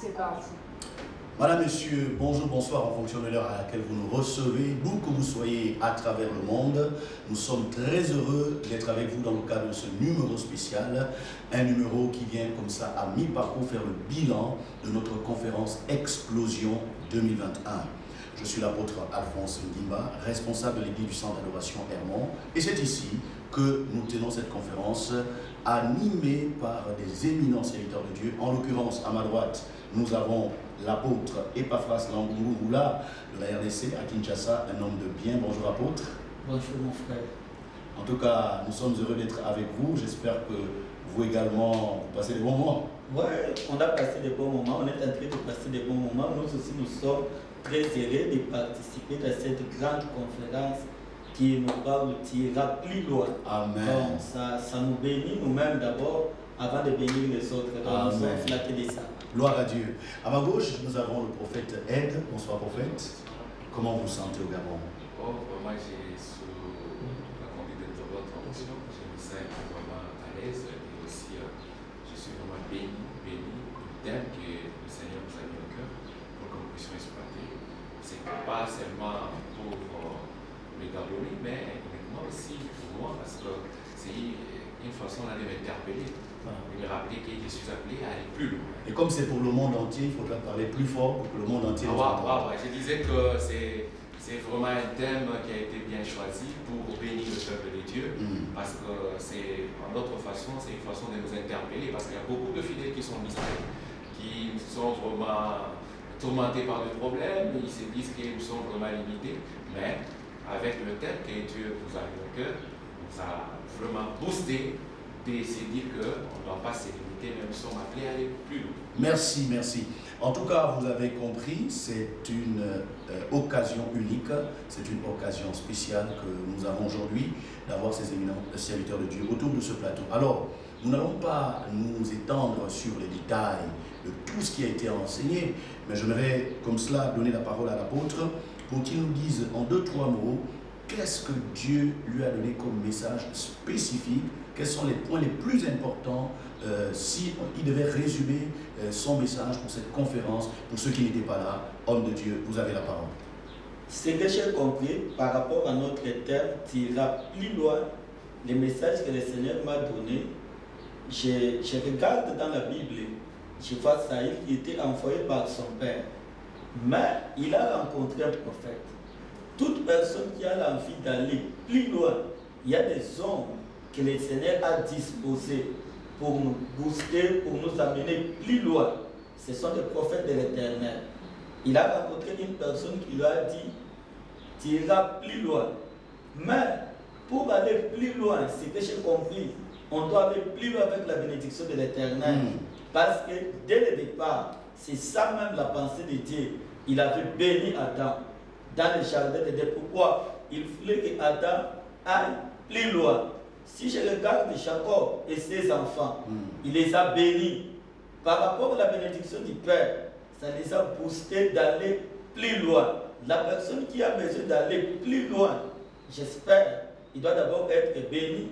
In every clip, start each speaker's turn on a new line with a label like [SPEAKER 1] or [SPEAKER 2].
[SPEAKER 1] C'est parti.
[SPEAKER 2] Madame, Messieurs, bonjour, bonsoir en fonction de l'heure à laquelle vous nous recevez, d'où que vous soyez à travers le monde. Nous sommes très heureux d'être avec vous dans le cadre de ce numéro spécial, un numéro qui vient comme ça à mi-parcours faire le bilan de notre conférence Explosion 2021. Je suis l'apôtre Alphonse Ndimba, responsable de l'église du centre d'adoration Hermon, et c'est ici que nous tenons cette conférence animée par des éminents serviteurs de Dieu. En l'occurrence, à ma droite, nous avons l'apôtre Epaphras Langurula de la RDC à Kinshasa, un homme de bien. Bonjour apôtre.
[SPEAKER 3] Bonjour mon frère.
[SPEAKER 2] En tout cas, nous sommes heureux d'être avec vous. J'espère que vous également, vous passez des bons moments.
[SPEAKER 3] Oui, on a passé des bons moments, on est en train de passer des bons moments. Nous aussi, nous sommes très heureux de participer à cette grande conférence qui nous parle, qui ira plus loin.
[SPEAKER 2] Amen.
[SPEAKER 3] Donc, ça nous bénit nous-mêmes d'abord avant de bénir les autres. Donc, nous sommes flattés de ça.
[SPEAKER 2] Gloire à Dieu. À ma gauche, nous avons le prophète Ed. Bonsoir prophète. Comment vous vous sentez au Gabon?
[SPEAKER 4] Moi, j'ai sous la conduite de votre onction, je me sens vraiment à l'aise et aussi je suis vraiment béni du thème que le Seigneur nous a mis au cœur pour que nous puissions exploiter. Ce n'est pas seulement pour le Gabonais, mais uniquement aussi pour moi parce que c'est une façon d'aller m'interpeller. Et me rappeler que je suis appelé à aller plus loin.
[SPEAKER 2] Et comme c'est pour le monde entier, il faudra parler plus fort pour que le monde entier nous entende.
[SPEAKER 4] Je disais que c'est vraiment un thème qui a été bien choisi pour bénir le peuple de Dieu, parce que c'est, en d'autres façons, c'est une façon de nous interpeller, parce qu'il y a beaucoup de fidèles qui sont distraits, qui sont vraiment tourmentés par des problèmes, ils se disent qu'ils sont vraiment limités, mais avec le thème que Dieu vous a mis au cœur, nous a vraiment boosté de se dire qu'on ne doit pas se limiter, mais nous sommes appelés à aller plus loin.
[SPEAKER 2] Merci, merci. En tout cas, vous avez compris, c'est une occasion unique, c'est une occasion spéciale que nous avons aujourd'hui d'avoir ces éminents serviteurs de Dieu autour de ce plateau. Alors, nous n'allons pas nous étendre sur les détails de tout ce qui a été enseigné, mais j'aimerais comme cela donner la parole à l'apôtre pour qu'il nous dise en 2-3 mots qu'est-ce que Dieu lui a donné comme message spécifique, quels sont les points les plus importants si il devait résumer son message pour cette conférence, pour ceux qui n'étaient pas là. Homme de Dieu, vous avez la parole.
[SPEAKER 3] Ce que j'ai compris par rapport à notre thème qui ira plus loin, les messages que le Seigneur m'a donné, je regarde dans la Bible, je vois Saïd qui était envoyé par son père, mais il a rencontré un prophète. Toute personne qui a l'envie d'aller plus loin, il y a des hommes que le Seigneur a disposés pour nous booster, pour nous amener plus loin. Ce sont des prophètes de l'Éternel. Il a rencontré une personne qui lui a dit, tu iras plus loin. Mais pour aller plus loin, c'est que j'ai compris, on doit aller plus loin avec la bénédiction de l'Éternel. Parce que dès le départ, c'est ça même la pensée de Dieu. Il avait béni Adam dans le jardin d'Éden. Pourquoi? Il voulait que Adam aille plus loin. Si je regarde Jacob et ses enfants, il les a bénis. Par rapport à la bénédiction du Père, ça les a boostés d'aller plus loin. La personne qui a besoin d'aller plus loin, j'espère, il doit d'abord être béni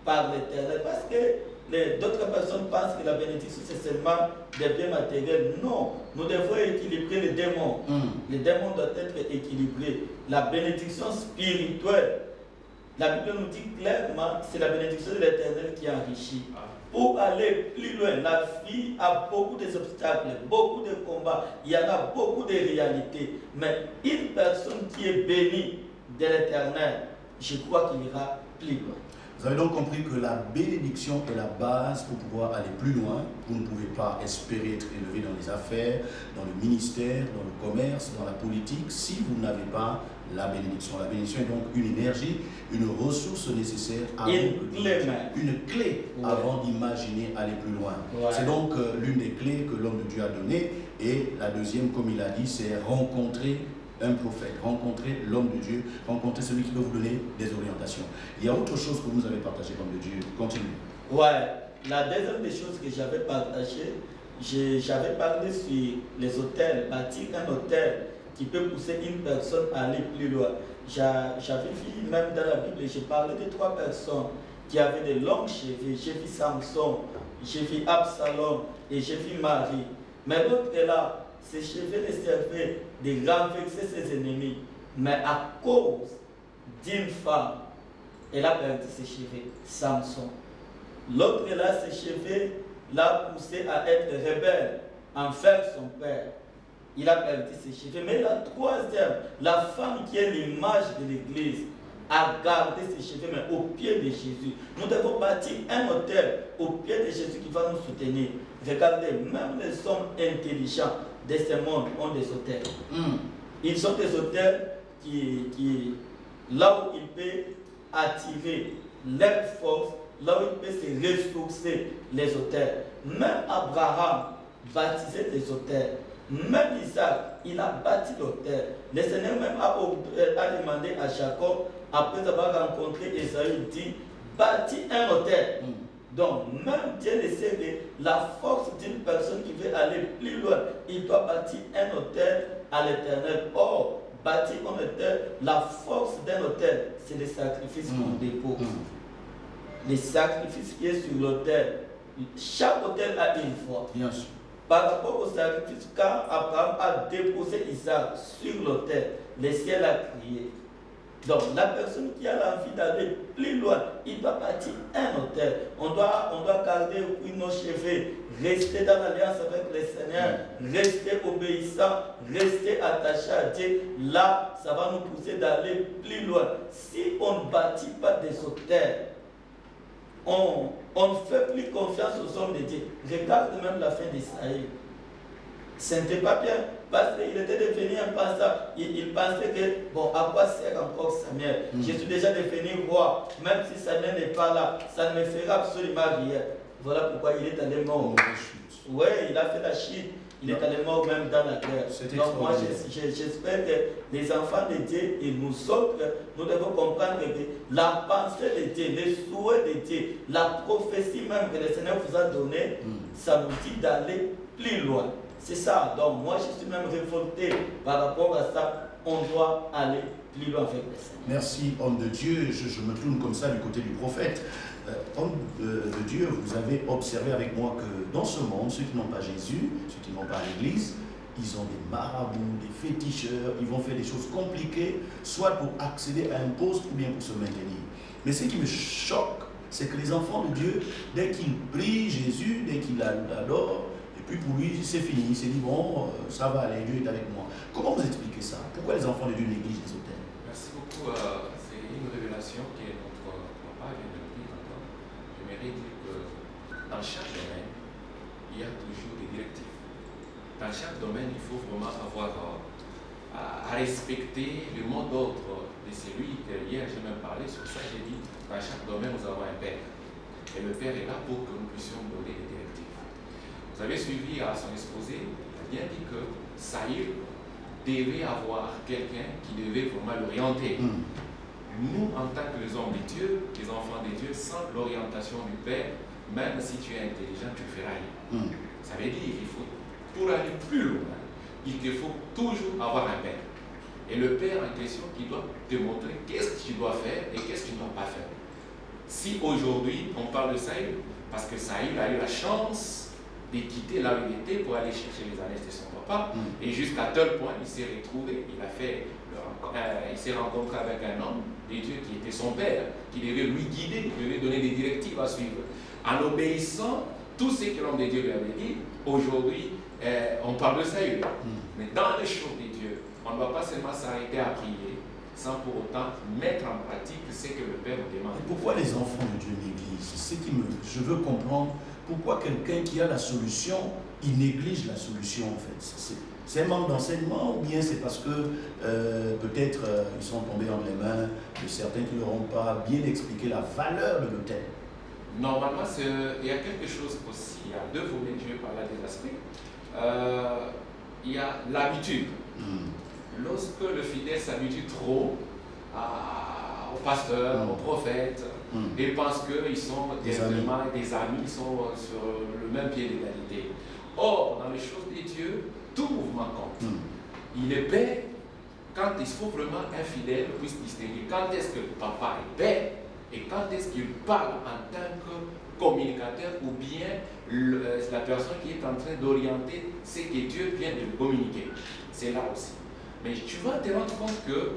[SPEAKER 3] par l'Éternel. Parce que d'autres personnes pensent que la bénédiction c'est seulement des biens matériels. Non, nous devons équilibrer les démons. Les démons doivent être équilibrés. La bénédiction spirituelle, la Bible nous dit clairement, c'est la bénédiction de l'Éternel qui enrichit. Pour aller plus loin, la vie a beaucoup d'obstacles, beaucoup de combats, il y en a beaucoup de réalités. Mais une personne qui est bénie de l'Éternel, je crois qu'il ira plus loin.
[SPEAKER 2] Vous avez donc compris que la bénédiction est la base pour pouvoir aller plus loin. Vous ne pouvez pas espérer être élevé dans les affaires, dans le ministère, dans le commerce, dans la politique, si vous n'avez pas la bénédiction. La bénédiction est donc une énergie, une ressource nécessaire une clé avant d'imaginer aller plus loin. C'est donc l'une des clés que l'homme de Dieu a données. Et la deuxième, comme il a dit, c'est rencontrer un prophète, rencontrer l'homme de Dieu, rencontrer celui qui peut vous donner des orientations. Il y a autre chose que vous avez partagé comme de Dieu. Continue.
[SPEAKER 3] La deuxième des choses que j'avais partagé, j'avais parlé sur les hôtels, bâtir un hôtel qui peut pousser une personne à aller plus loin. J'avais vu même dans la Bible, j'ai parlé de 3 personnes qui avaient de longs cheveux. J'ai vu Samson, j'ai vu Absalom et j'ai vu Marie. Mais l'autre est là, ses cheveux le servaient de renverser ses ennemis. Mais à cause d'une femme, elle a perdu ses cheveux, Samson. L'autre est là, ses cheveux l'a poussé à être rebelle envers son père. Il a perdu ses cheveux. Mais la troisième, la femme qui est l'image de l'Église, a gardé ses cheveux, mais au pied de Jésus. Nous devons bâtir un autel au pied de Jésus qui va nous soutenir. Regardez, même les hommes intelligents de ce monde ont des autels. Ils sont des autels qui là où ils peuvent attirer leur force, là où ils peuvent se ressourcer, les autels. Même Abraham bâtissait des autels. Même Isaac, il a bâti l'autel. Le Seigneur même a demandé à Jacob, après avoir rencontré Esaü, dit, bâtis un autel. Donc, même Dieu le sait que la force d'une personne qui veut aller plus loin, il doit bâtir un autel à l'Éternel. Or, bâtir un autel, la force d'un autel, c'est le sacrifice qu'on dépose. Le sacrifice qui est sur l'autel, chaque autel a une foi.
[SPEAKER 2] Bien sûr.
[SPEAKER 3] Par rapport au sacrifice, quand Abraham a déposé Isaac sur l'autel, le ciel a crié. Donc, la personne qui a l'envie d'aller plus loin, il doit bâtir un autel. On doit garder nos cheveux, rester dans l'alliance avec le Seigneur, rester obéissant, rester attaché à Dieu. Là, ça va nous pousser d'aller plus loin. Si on ne bâtit pas des autels, on ne fait plus confiance aux hommes de Dieu. Regarde même la fin d'Israël. Ce n'était pas bien parce qu'il était devenu un passage. Il pensait que, bon, à quoi sert encore Samuel? Je suis déjà devenu roi. Même si Samuel n'est pas là, ça ne me fera absolument rien. Voilà pourquoi il est allé mort. Oui, il a fait la chute. Il est allé mort même dans la guerre. Donc moi, j'espère que les enfants de Dieu et nous autres, nous devons comprendre que la pensée de Dieu, les souhaits de Dieu, la prophétie même que le Seigneur vous a donnée, ça nous dit d'aller plus loin. C'est ça. Donc moi, je suis même révolté par rapport à ça. On doit aller plus loin avec le Seigneur.
[SPEAKER 2] Merci, homme de Dieu. Je me tourne comme ça du côté du prophète. Homme de Dieu, vous avez observé avec moi que dans ce monde, ceux qui n'ont pas Jésus, ceux qui n'ont pas l'Église, ils ont des marabouts, des féticheurs, ils vont faire des choses compliquées, soit pour accéder à un poste ou bien pour se maintenir. Mais ce qui me choque, c'est que les enfants de Dieu, dès qu'ils prient Jésus, dès qu'ils l'adorent, et puis pour lui, c'est fini, il s'est dit, bon, ça va aller, Dieu est avec moi. Comment vous expliquez ça? Pourquoi les enfants de Dieu négligent les autels?
[SPEAKER 4] Merci beaucoup. C'est une révélation que notre papa vient de dire. J'aimerais dire que dans chaque domaine, il y a toujours des directives. Dans chaque domaine, il faut vraiment avoir à respecter le mot d'ordre de celui que hier j'ai même parlé sur ça. J'ai dit, dans chaque domaine, nous avons un père. Et le père est là pour que nous puissions donner des directives. Vous avez suivi à son exposé, il a bien dit que Saül devait avoir quelqu'un qui devait vraiment l'orienter. Nous, en tant que les hommes de Dieu, les enfants de Dieu, sans l'orientation du Père, même si tu es intelligent, tu ne feras rien. Ça veut dire qu'il faut, pour aller plus loin, il te faut toujours avoir un Père. Et le Père en question qui doit te montrer qu'est-ce que tu dois faire et qu'est-ce que tu ne dois pas faire. Si aujourd'hui, on parle de Saül, parce que Saül a eu la chance de quitter là où il était pour aller chercher les annexes de son papa, et jusqu'à tel point, il s'est retrouvé, il s'est rencontré avec un homme de Dieu qui était son père, qui devait lui guider, qui devait donner des directives à suivre. En obéissant tout ce que l'homme de Dieu lui avait dit, aujourd'hui, on parle de Saül. Mais dans les choses de Dieu, on ne doit pas seulement s'arrêter à prier, sans pour autant mettre en pratique ce que le Père nous demande.
[SPEAKER 2] Et pourquoi les enfants de Dieu négligent? Je veux comprendre pourquoi quelqu'un qui a la solution, il néglige la solution en fait. C'est un manque d'enseignement ou bien c'est parce que peut-être ils sont tombés entre les mains de certains qui ne leur ont pas bien expliqué la valeur de l'autel?
[SPEAKER 4] Normalement, il y a quelque chose aussi. Il y a deux volets, je vais parler des aspects. Il y a l'habitude. Lorsque le fidèle s'habitue trop au pasteur, au prophète, et pense qu'ils sont des amis, ils sont sur le même pied d'égalité. Or, dans les choses de Dieu, tout mouvement compte. Il est père quand il faut vraiment un fidèle puisse distinguer quand est-ce que papa est père Et quand est-ce qu'il parle en tant que communicateur ou bien la personne qui est en train d'orienter ce que Dieu vient de lui communiquer. C'est là aussi. Mais tu vas te rendre compte que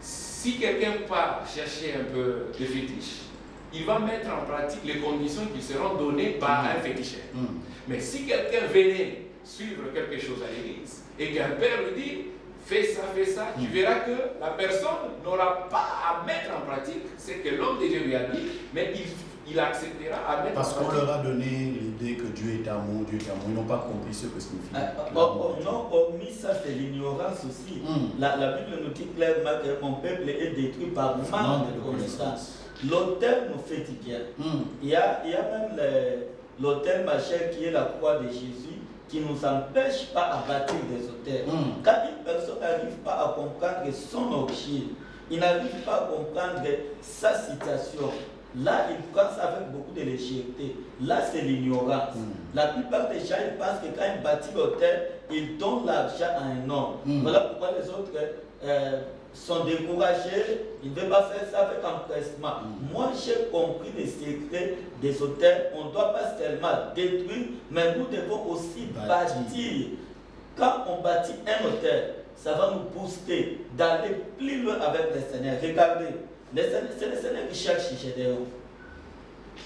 [SPEAKER 4] si quelqu'un part chercher un peu de fétiche, il va mettre en pratique les conditions qui seront données par un féticheur. Mais si quelqu'un venait suivre quelque chose à l'église et qu'un père lui dit fais ça, tu verras que la personne n'aura pas à mettre en pratique ce que l'homme de Dieu lui a dit, mais il acceptera à mettre
[SPEAKER 2] parce
[SPEAKER 4] en pratique.
[SPEAKER 2] qu'on leur a donné l'idée que Dieu est amour, Ils n'ont pas compris ce que signifie.
[SPEAKER 3] Non, hormis ça, c'est l'ignorance aussi. La Bible nous dit clairement que mon peuple est détruit par manque de connaissance. L'autel nous fait du bien. Il y a même l'autel, ma chère, qui est la croix de Jésus, qui ne nous empêche pas à bâtir des autels. Quand une personne n'arrive pas à comprendre son origine, il n'arrive pas à comprendre sa situation, là il prend ça avec beaucoup de légèreté. Là c'est l'ignorance. La plupart des gens ils pensent que quand ils bâtissent l'autel, ils donnent l'argent à un homme. Voilà pourquoi les autres sont découragés, ils ne veulent pas faire ça avec empressement. Moi j'ai compris les secrets des hôtels. On ne doit pas seulement détruire, mais nous devons aussi bâtir. Quand on bâtit un hôtel, ça va nous booster d'aller plus loin avec le Seigneur. Regardez, c'est le Seigneur qui cherche Gédéon.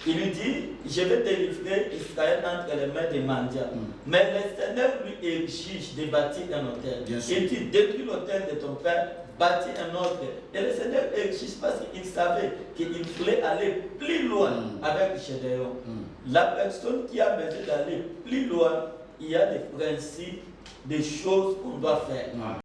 [SPEAKER 3] Il lui dit, je vais délivrer Israël entre les mains des mendiants. Mais le Seigneur lui exige de bâtir un hôtel. Il dit, détruis l'hôtel de ton père, bâtis un autre. Et le Seigneur exige parce qu'il savait qu'il voulait aller plus loin avec Gédéon. La personne qui a besoin d'aller plus loin, il y a des principes, des choses qu'on doit faire.